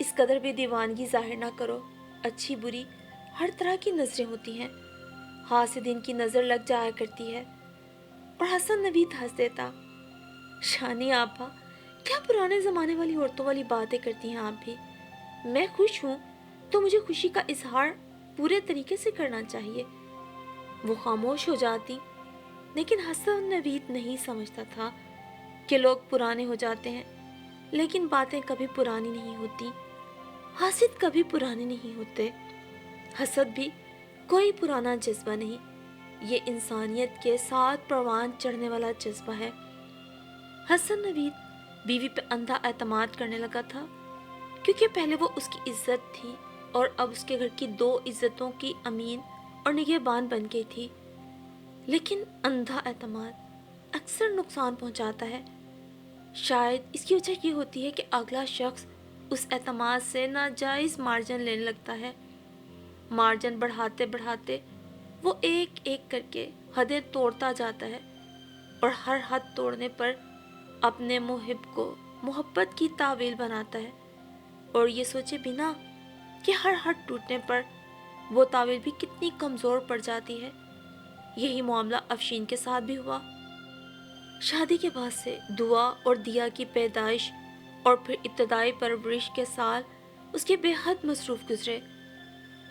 اس قدر بھی دیوانگی ظاہر نہ کرو، اچھی بری ہر طرح کی نظریں ہوتی ہیں، حاسدین کی نظر لگ جایا کرتی ہے۔ اور حسن نوید ہنس دیتا۔ شانی آپا، کیا پرانے زمانے والی عورتوں والی باتیں کرتی ہیں آپ بھی؟ میں خوش ہوں تو مجھے خوشی کا اظہار پورے طریقے سے کرنا چاہیے۔ وہ خاموش ہو جاتی، لیکن حسن نوید نہیں سمجھتا تھا کہ لوگ پرانے ہو جاتے ہیں، لیکن باتیں کبھی پرانی نہیں ہوتی، حاسد کبھی پرانے نہیں ہوتے، حسد بھی کوئی پرانا جذبہ نہیں، یہ انسانیت کے ساتھ پروان چڑھنے والا جذبہ ہے۔ حسن نوید بیوی پہ اندھا اعتماد کرنے لگا تھا، کیونکہ پہلے وہ اس کی عزت تھی اور اب اس کے گھر کی 2 عزتوں کی امین اور نگہبان بن گئی تھی۔ لیکن اندھا اعتماد اکثر نقصان پہنچاتا ہے۔ شاید اس کی وجہ یہ ہوتی ہے کہ اگلا شخص اس اعتماد سے ناجائز مارجن لینے لگتا ہے۔ مارجن بڑھاتے بڑھاتے وہ ایک ایک کر کے حدیں توڑتا جاتا ہے، اور ہر حد توڑنے پر اپنے محب کو محبت کی تعویل بناتا ہے، اور یہ سوچے بنا کہ ہر حد ٹوٹنے پر وہ تعویل بھی کتنی کمزور پڑ جاتی ہے۔ یہی معاملہ افشین کے ساتھ بھی ہوا۔ شادی کے بعد سے دعا اور دیا کی پیدائش اور پھر ابتدائی پرورش کے سال اس کے بے حد مصروف گزرے۔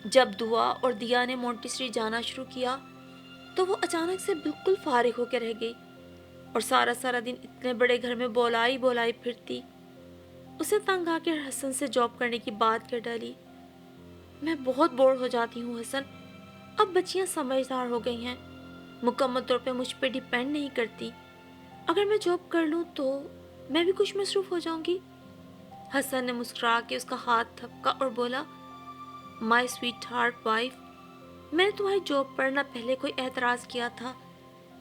جب دعا اور دیا نے مونٹیسری جانا شروع کیا تو وہ اچانک سے بالکل فارغ ہو کے رہ گئی، اور سارا دن اتنے بڑے گھر میں بولائی بولائی پھرتی۔ اسے تنگ آ کے حسن سے جاب کرنے کی بات کر ڈالی۔ میں بہت بور ہو جاتی ہوں حسن، اب بچیاں سمجھدار ہو گئی ہیں، مکمل طور پہ مجھ پہ ڈیپینڈ نہیں کرتی، اگر میں جاب کر لوں تو میں بھی کچھ مصروف ہو جاؤں گی۔ حسن نے مسکرا کے اس کا ہاتھ تھپکا اور بولا، مائی سویٹ ہارٹ وائف، میں نے تمہاری جاب پر نہ پہلے کوئی اعتراض کیا تھا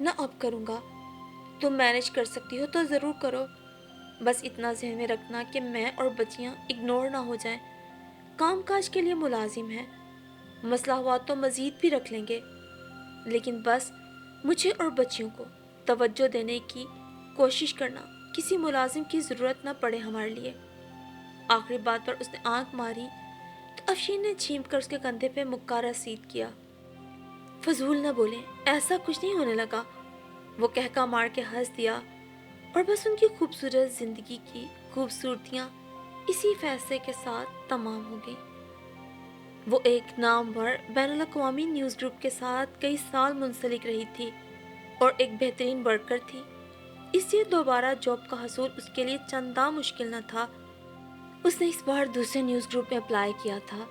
نہ اب کروں گا، تم مینج کر سکتی ہو تو ضرور کرو، بس اتنا ذہن میں رکھنا کہ میں اور بچیاں اگنور نہ ہو جائیں، کام کاج کے لیے ملازم ہیں، مسئلہ ہوا تو مزید بھی رکھ لیں گے، لیکن بس مجھے اور بچیوں کو توجہ دینے کی کوشش کرنا، کسی ملازم کی ضرورت نہ پڑے ہمارے لیے۔ آخری بات پر اس نے آنکھ ماری تو افشین نے چھینپ کر اس کے کندھے پہ مکہ رسید کیا۔ فضول نہ بولیں، ایسا کچھ نہیں ہونے لگا، وہ کہکا مار کے ہنس دیا، اور بس ان کی خوبصورت زندگی کی خوبصورتیاں اسی فیصلے کے ساتھ تمام ہو گئیں۔ وہ ایک نامور بین الاقوامی نیوز گروپ کے ساتھ کئی سال منسلک رہی تھی اور ایک بہترین ورکر تھی، اس لیے دوبارہ جاب کا حصول اس کے لیے چندہ مشکل نہ تھا۔ اس نے اس بار دوسرے نیوز گروپ میں اپلائی کیا تھا۔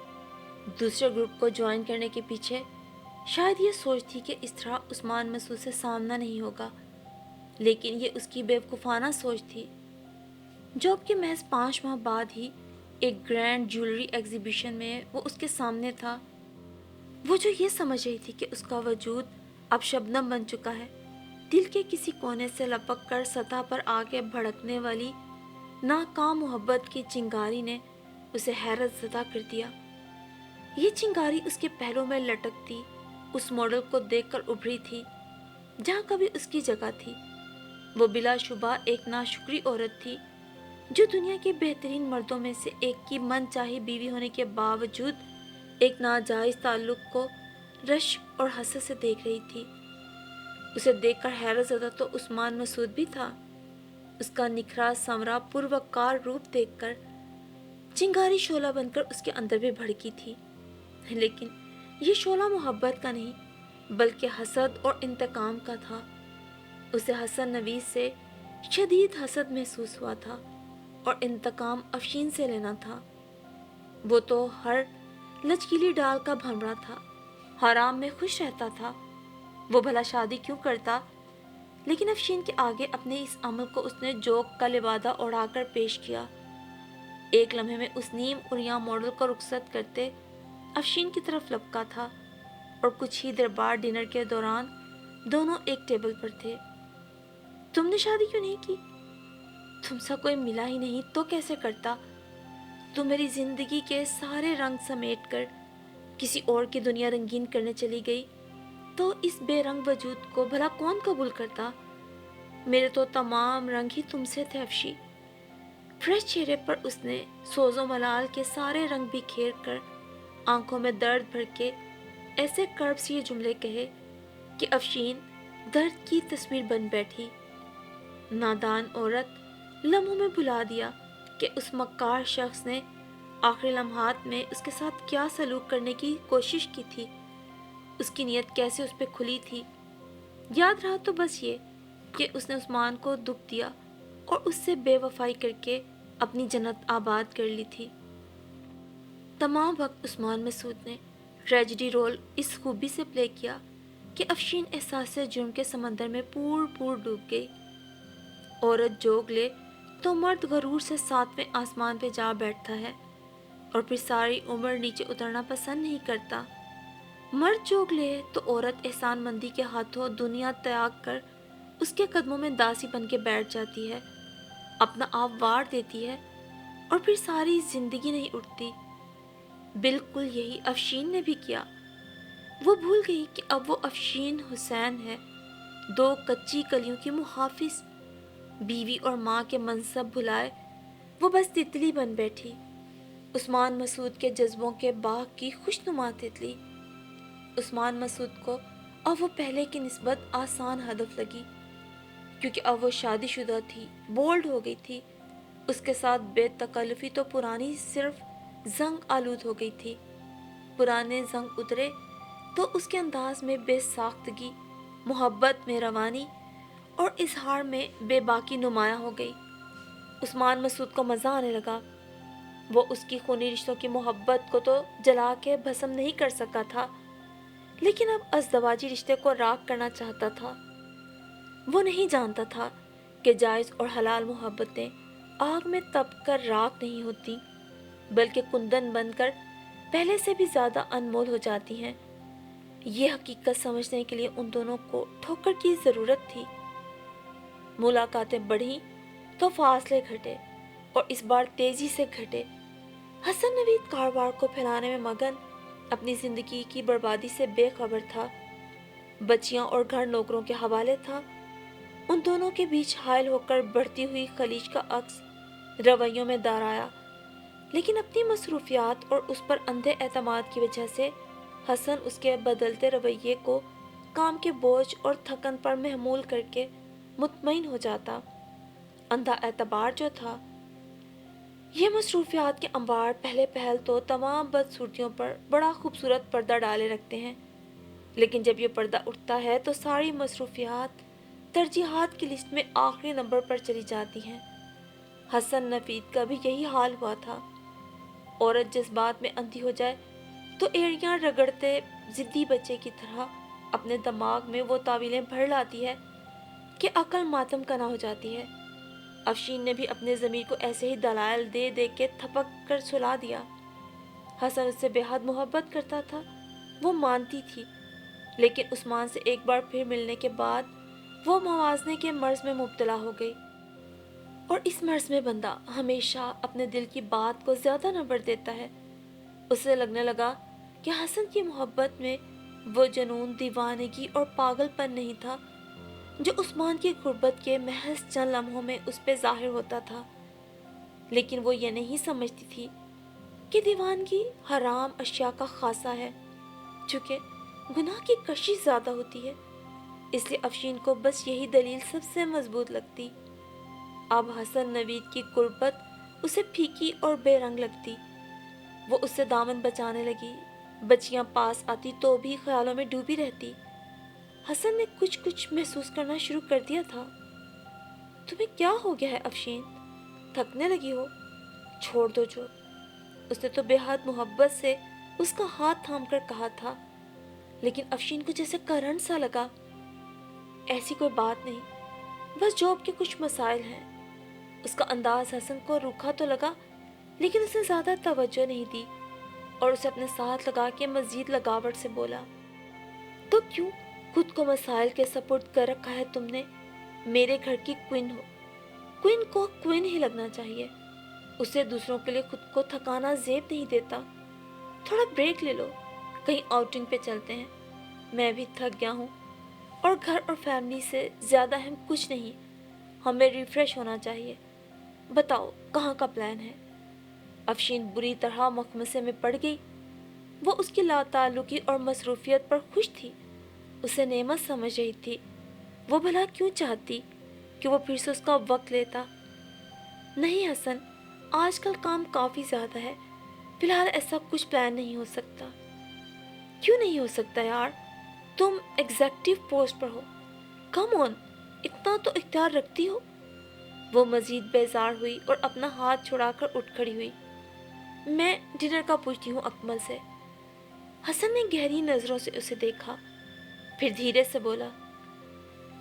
دوسرے گروپ کو جوائن کرنے کے پیچھے شاید یہ سوچ تھی کہ اس طرح عثمان مسعود سے سامنا نہیں ہوگا، لیکن یہ اس کی بیوقوفانہ سوچ تھی۔ جاب کے محض 5 ماہ بعد ہی ایک گرینڈ جیولری ایگزیبیشن میں وہ اس کے سامنے تھا۔ وہ جو یہ سمجھ رہی تھی کہ اس کا وجود اب شبنم بن چکا ہے، دل کے کسی کونے سے لپک کر سطح پر آ کے بھڑکنے والی ناکام محبت کی چنگاری نے اسے حیرت زدہ کر دیا۔ یہ چنگاری اس کے پہلو میں لٹکتی اس ماڈل کو دیکھ کر ابھری تھی جہاں کبھی اس کی جگہ تھی۔ وہ بلا شبہ ایک ناشکری عورت تھی جو دنیا کے بہترین مردوں میں سے ایک کی من چاہی بیوی ہونے کے باوجود ایک ناجائز تعلق کو رشک اور حسد سے دیکھ رہی تھی۔ اسے دیکھ کر حیرت زدہ تو عثمان مسعود بھی تھا۔ اس کا نکھرا سنورا پروقار روپ دیکھ کر چنگاری شعلہ بن کر اس کے اندر بھی بھڑکی تھی، لیکن یہ شعلہ محبت کا نہیں بلکہ حسد اور انتقام کا تھا۔ اسے حسن نوید سے شدید حسد محسوس ہوا تھا اور انتقام افشین سے لینا تھا۔ وہ تو ہر لچکیلی ڈال کا بھنبڑا تھا، حرام میں خوش رہتا تھا، وہ بھلا شادی کیوں کرتا؟ لیکن افشین کے آگے اپنے اس عمل کو اس نے جوک کا لبادہ اڑا کر پیش کیا۔ ایک لمحے میں اس نیم اریاں ماڈل کو رخصت کرتے افشین کی طرف لپکا تھا، اور کچھ ہی دیر بعد ڈنر کے دوران دونوں ایک ٹیبل پر تھے۔ تم نے شادی کیوں نہیں کی؟ تم سا کوئی ملا ہی نہیں تو کیسے کرتا؟ تم میری زندگی کے سارے رنگ سمیٹ کر کسی اور کی دنیا رنگین کرنے چلی گئی تو اس بے رنگ وجود کو بھلا کون قبول کرتا؟ میرے تو تمام رنگ ہی تم سے تھے افشی۔ فریش چہرے پر اس نے سوز و ملال کے سارے رنگ بکھیر کر آنکھوں میں درد بھر کے ایسے کرب سے یہ جملے کہے کہ افشین درد کی تصویر بن بیٹھی۔ نادان عورت لمحوں میں بھلا دیا کہ اس مکار شخص نے آخری لمحات میں اس کے ساتھ کیا سلوک کرنے کی کوشش کی تھی، اس کی نیت کیسے اس پہ کھلی تھی۔ یاد رہا تو بس یہ کہ اس نے عثمان کو دکھ دیا اور اس سے بے وفائی کر کے اپنی جنت آباد کر لی تھی۔ تمام وقت عثمان مسعود نے ٹریجڈی رول اس خوبی سے پلے کیا کہ افشین احساس جرم کے سمندر میں پور پور ڈوب گئی۔ عورت جوگ لے تو مرد غرور سے ساتویں آسمان پہ جا بیٹھتا ہے اور پھر ساری عمر نیچے اترنا پسند نہیں کرتا۔ مرد جوگ لے تو عورت احسان مندی کے ہاتھوں دنیا تیاگ کر اس کے قدموں میں داسی بن کے بیٹھ جاتی ہے، اپنا آپ وار دیتی ہے اور پھر ساری زندگی نہیں اٹھتی۔ بالکل یہی افشین نے بھی کیا۔ وہ بھول گئی کہ اب وہ افشین حسین ہے، دو کچی کلیوں کی محافظ۔ بیوی اور ماں کے منصب بھلائے وہ بس تتلی بن بیٹھی، عثمان مسعود کے جذبوں کے باغ کی خوشنما تتلی۔ عثمان مسعود کو اب وہ پہلے کی نسبت آسان ہدف لگی، کیونکہ اب وہ شادی شدہ تھی، بولڈ ہو گئی تھی۔ اس کے ساتھ بے تکلفی تو پرانی صرف زنگ آلود ہو گئی تھی۔ پرانے زنگ اترے تو اس کے انداز میں بے ساختگی، محبت میں روانی اور اظہار میں بے باکی نمایاں ہو گئی۔ عثمان مسعود کو مزہ آنے لگا۔ وہ اس کی خونی رشتوں کی محبت کو تو جلا کے بھسم نہیں کر سکا تھا، لیکن اب ازدواجی رشتے کو راکھ کرنا چاہتا تھا۔ وہ نہیں جانتا تھا کہ جائز اور حلال محبتیں آگ میں تپ کر راکھ نہیں ہوتی، بلکہ کندن بن کر پہلے سے بھی زیادہ انمول ہو جاتی ہیں۔ یہ حقیقت سمجھنے کے لیے ان دونوں کو ٹھوکر کی ضرورت تھی۔ ملاقاتیں بڑھیں تو فاصلے گھٹے، اور اس بار تیزی سے گھٹے۔ حسن نوید کاروبار کو پھیلانے میں مگن، اپنی زندگی کی بربادی سے بے خبر تھا، بچیاں اور گھر نوکروں کے حوالے تھا۔ ان دونوں کے بیچ حائل ہو کر بڑھتی ہوئی خلیج کا عکس رویوں میں دارایا، لیکن اپنی مصروفیات اور اس پر اندھے اعتماد کی وجہ سے حسن اس کے بدلتے رویے کو کام کے بوجھ اور تھکن پر محمول کر کے مطمئن ہو جاتا۔ اندھا اعتبار جو تھا، یہ مصروفیات کے انبار پہلے پہل تو تمام بدصورتیوں پر بڑا خوبصورت پردہ ڈالے رکھتے ہیں، لیکن جب یہ پردہ اٹھتا ہے تو ساری مصروفیات ترجیحات کی لسٹ میں آخری نمبر پر چلی جاتی ہیں۔ حسن نفید کا بھی یہی حال ہوا تھا۔ عورت جذبات میں اندھی ہو جائے تو ایڑیاں رگڑتے ضدی بچے کی طرح اپنے دماغ میں وہ تعویلیں بھر لاتی ہے کہ عقل ماتم کنا ہو جاتی ہے۔ افشین نے بھی اپنے ضمیر کو ایسے ہی دلائل دے دے کے تھپک کر سلا دیا۔ حسن اس سے بے حد محبت کرتا تھا، وہ مانتی تھی، لیکن عثمان سے ایک بار پھر ملنے کے بعد وہ موازنے کے مرض میں مبتلا ہو گئی، اور اس مرض میں بندہ ہمیشہ اپنے دل کی بات کو زیادہ نمبر دیتا ہے۔ اسے لگنے لگا کہ حسن کی محبت میں وہ جنون، دیوانگی اور پاگل پن نہیں تھا جو عثمان کی غربت کے محض چند لمحوں میں اس پہ ظاہر ہوتا تھا، لیکن وہ یہ نہیں سمجھتی تھی کہ دیوانگی حرام اشیاء کا خاصہ ہے، چونکہ گناہ کی کشش زیادہ ہوتی ہے۔ اس لیے افشین کو بس یہی دلیل سب سے مضبوط لگتی۔ اب حسن نوید کی قربت اسے پھیکی اور بے رنگ لگتی۔ وہ اس سے دامن بچانے لگی، بچیاں پاس آتی تو بھی خیالوں میں ڈوبی رہتی۔ حسن نے کچھ محسوس کرنا شروع کر دیا تھا۔ تمہیں کیا ہو گیا ہے افشین؟ تھکنے لگی ہو؟ چھوڑ دو جو۔ اس نے تو بے حد محبت سے اس کا ہاتھ تھام کر کہا تھا، لیکن افشین کو جیسے کرنٹ سا لگا۔ ایسی کوئی بات نہیں، بس جاب کے کچھ مسائل ہیں۔ اس کا انداز حسن کو روکھا تو لگا، لیکن اس نے زیادہ توجہ نہیں دی اور اسے اپنے ساتھ لگا کے مزید لگاوٹ سے بولا، تو کیوں خود کو مسائل کے سپرد کر رکھا ہے تم نے؟ میرے گھر کی کوئن ہو، کوئن کو کوئن ہی لگنا چاہیے۔ اسے دوسروں کے لیے خود کو تھکانا زیب نہیں دیتا۔ تھوڑا بریک لے لو، کہیں آؤٹنگ پہ چلتے ہیں۔ میں بھی تھک گیا ہوں، اور گھر اور فیملی سے زیادہ اہم کچھ نہیں، ہمیں ریفریش ہونا چاہیے۔ بتاؤ کہاں کا پلان ہے؟ افشین بری طرح مخمصے میں پڑ گئی۔ وہ اس کی لاتعلقی اور مصروفیت پر خوش تھی، اسے نعمت سمجھ رہی تھی۔ وہ بھلا کیوں چاہتی کہ وہ پھر سے اس کا وقت لیتا؟ نہیں حسن، آج کل کام کافی زیادہ ہے، فی الحال ایسا کچھ پلان نہیں ہو سکتا۔ کیوں نہیں ہو سکتا یار؟ تم ایگزیکٹو پوسٹ پر ہو، کم آن، اتنا تو اختیار رکھتی ہو۔ وہ مزید بیزار ہوئی اور اپنا ہاتھ چھڑا کر اٹھ کھڑی ہوئی۔ میں ڈنر کا پوچھتی ہوں اکمل سے۔ حسن نے گہری نظروں سے اسے دیکھا، پھر دھیرے سے بولا،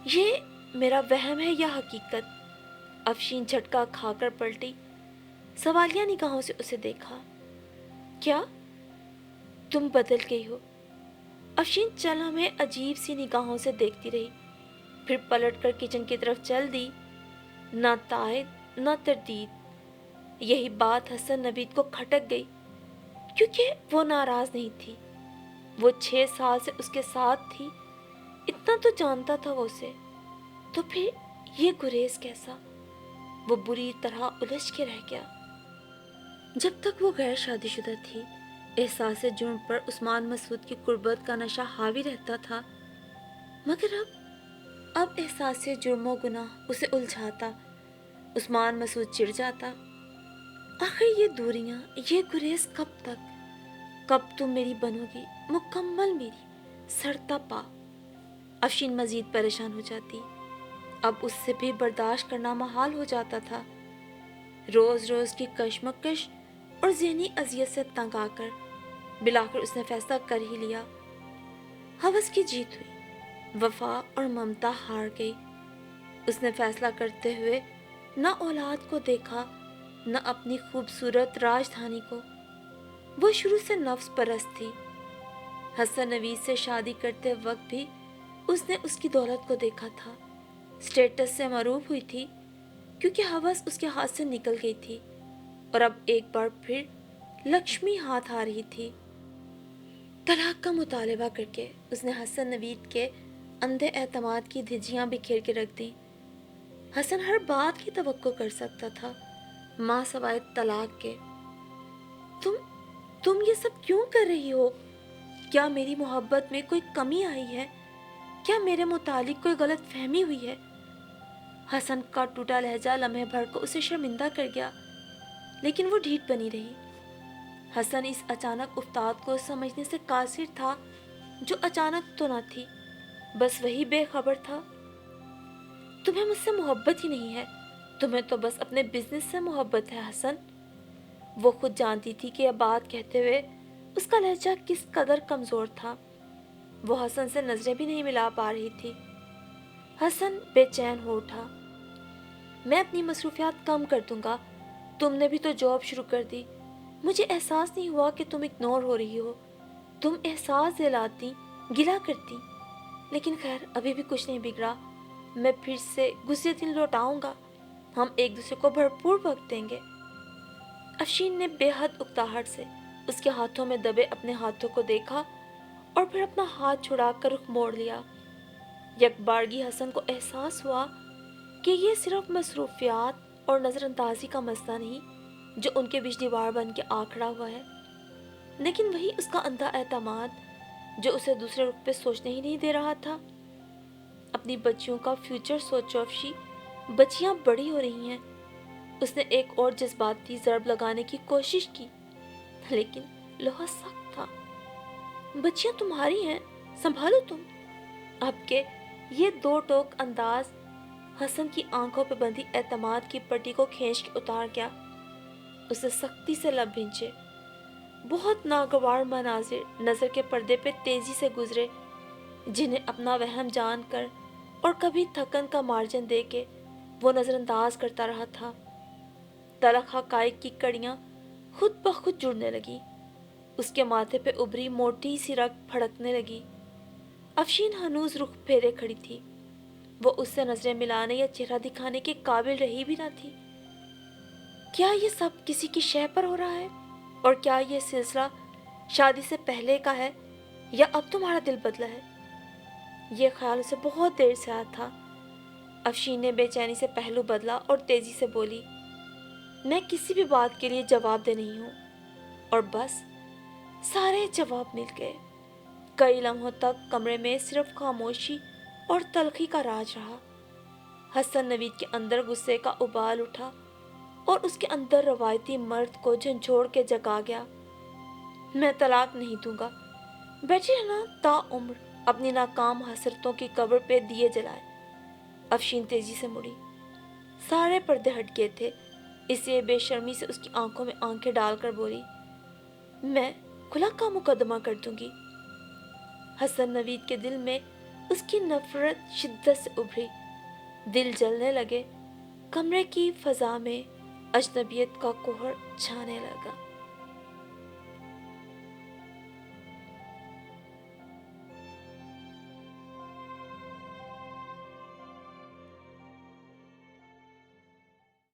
یہ میرا وہم ہے یا حقیقت؟ افشین جھٹکا کھا کر پلٹی، سوالیہ نگاہوں سے اسے دیکھا۔ کیا؟ تم بدل گئی ہو؟ افشین چل ہمیں عجیب سی نگاہوں سے دیکھتی رہی، پھر پلٹ کر کچن کی طرف چل دی۔ نہ تائید نہ تردید۔ یہی بات حسن نوید کو کھٹک گئی، کیونکہ وہ ناراض نہیں تھی، وہ 6 سال سے اس کے ساتھ تھی، اتنا تو جانتا تھا وہ اسے، تو پھر یہ گریز کیسا؟ وہ بری طرح الجھ کے رہ گیا۔ جب تک وہ غیر شادی شدہ تھی، احساس جرم پر عثمان مسعود کی قربت کا نشہ حاوی رہتا تھا، مگر اب احساس جرم و گناہ اسے الجھاتا۔ عثمان مسعود چڑ جاتا۔ آخر یہ دوریاں، یہ گریز کب تک؟ کب تم میری بنو گی، مکمل میری، سرتا پا؟ افشین مزید پریشان ہو جاتی، اب اس سے بھی برداشت کرنا محال ہو جاتا تھا۔ روز روز کی کشمکش اور ذہنی اذیت سے تنگ آ کر بلاخر اس نے فیصلہ کر ہی لیا۔ ہوس کی جیت ہوئی، وفا اور ممتا ہار گئی۔ اس نے فیصلہ کرتے ہوئے نہ اولاد کو دیکھا، نہ اپنی خوبصورت راجدھانی کو۔ وہ شروع سے نفس پرست تھی۔ حسن نوید سے شادی کرتے وقت بھی اس نے اس کی دولت کو دیکھا تھا، سٹیٹس سے معروف ہوئی تھی، کیونکہ ہوس اس کے ہاتھ سے نکل گئی تھی، اور اب ایک بار پھر لکشمی ہاتھ آ رہی تھی۔ طلاق کا مطالبہ کر کے اس نے حسن نوید کے اندھے اعتماد کی دھجیاں بکھیر کے رکھ دیں۔ حسن ہر بات کی توقع کر سکتا تھا، ماں سوائے طلاق کے۔ تم یہ سب کیوں کر رہی ہو؟ کیا میری محبت میں کوئی کمی آئی ہے؟ کیا میرے متعلق کوئی غلط فہمی ہوئی ہے؟ حسن کا ٹوٹا لہجہ لمحے بھر کو اسے شرمندہ کر گیا، لیکن وہ ڈھیٹ بنی رہی۔ حسن اس اچانک افتاد کو سمجھنے سے قاصر تھا، جو اچانک تو نہ تھی، بس وہی بے خبر تھا۔ تمہیں مجھ سے محبت ہی نہیں ہے، تمہیں تو بس اپنے بزنس سے محبت ہے حسن۔ وہ خود جانتی تھی کہ یہ بات کہتے ہوئے اس کا لہجہ کس قدر کمزور تھا۔ وہ حسن سے نظریں بھی نہیں ملا پا رہی تھی۔ حسن بے چین ہو اٹھا۔ میں اپنی مصروفیات کم کر دوں گا، تم نے بھی تو جاب شروع کر دی، مجھے احساس نہیں ہوا کہ تم اگنور ہو رہی ہو، تم احساس دلاتی، گلا کرتی، لیکن خیر ابھی بھی کچھ نہیں بگڑا، میں پھر سے گزرے دن لوٹاؤں گا، ہم ایک دوسرے کو بھرپور وقت دیں گے۔ افشین نے بے حد اکتاہٹ سے اس کے ہاتھوں میں دبے اپنے ہاتھوں کو دیکھا اور پھر اپنا ہاتھ چھڑا کر رخ موڑ لیا۔ یک بارگی حسن کو احساس ہوا کہ یہ صرف مصروفیات اور نظر اندازی کا مسئلہ نہیں جو ان کے بیچ دیوار بن کے آ کھڑا ہوا ہے، لیکن وہی اس کا اندھا اعتماد جو اسے دوسرے رخ پہ سوچنے ہی نہیں دے رہا تھا۔ اپنی بچیوں کا فیوچر سوچو افشی، بچیاں بڑی ہو رہی ہیں۔ اس نے ایک اور جذباتی ضرب لگانے کی کوشش کی، لیکن لوہا سخت تھا۔ بچیاں تمہاری ہیں، سنبھالو تم۔ اب کے یہ دو ٹوک انداز حسن کی آنکھوں پہ بندھی اعتماد کی پٹی کو کھینچ کے اتار گیا۔ اسے سختی سے لب بھنچے۔ بہت ناگوار مناظر نظر کے پردے پہ تیزی سے گزرے، جنہیں اپنا وہم جان کر اور کبھی تھکن کا مارجن دے کے وہ نظر انداز کرتا رہا تھا۔ تلخ حقائق کی کڑیاں خود بخود جڑنے لگی، اس کے ماتھے پہ ابری موٹی سی رگ پھڑکنے لگی۔ افشین ہنوز رخ پھیرے کھڑی تھی، وہ اس سے نظریں ملانے یا چہرہ دکھانے کے قابل رہی بھی نہ تھی۔ کیا یہ سب کسی کی شے پر ہو رہا ہے؟ اور کیا یہ سلسلہ شادی سے پہلے کا ہے یا اب تمہارا دل بدلا ہے؟ یہ خیال اسے بہت دیر سے آیا تھا۔ افشین نے بے چینی سے پہلو بدلا اور تیزی سے بولی، میں کسی بھی بات کے لیے جواب دہ نہیں ہوں۔ اور بس سارے جواب مل گئے۔ کئی لمحوں تک کمرے میں صرف خاموشی اور تلخی کا راج رہا۔ حسن نوید کے اندر غصے کا ابال اٹھا اور اس کے اندر روایتی مرد کو جھنجھوڑ کے جگا گیا۔ میں طلاق نہیں دوں گا، بیٹھی رہنا تا عمر اپنی ناکام حسرتوں کی قبر پہ دیے جلائے۔ افشین تیزی سے مڑی، سارے پردے ہٹ گئے تھے، اس لیے بے شرمی سے اس کی آنکھوں میں آنکھیں ڈال کر بولی، میں کھلا کا مقدمہ کر دوں گی۔ حسن نوید کے دل میں اس کی نفرت شدت سے ابھری، دل جلنے لگے، کمرے کی فضا میں اجنبیت کا قہر چھانے لگا۔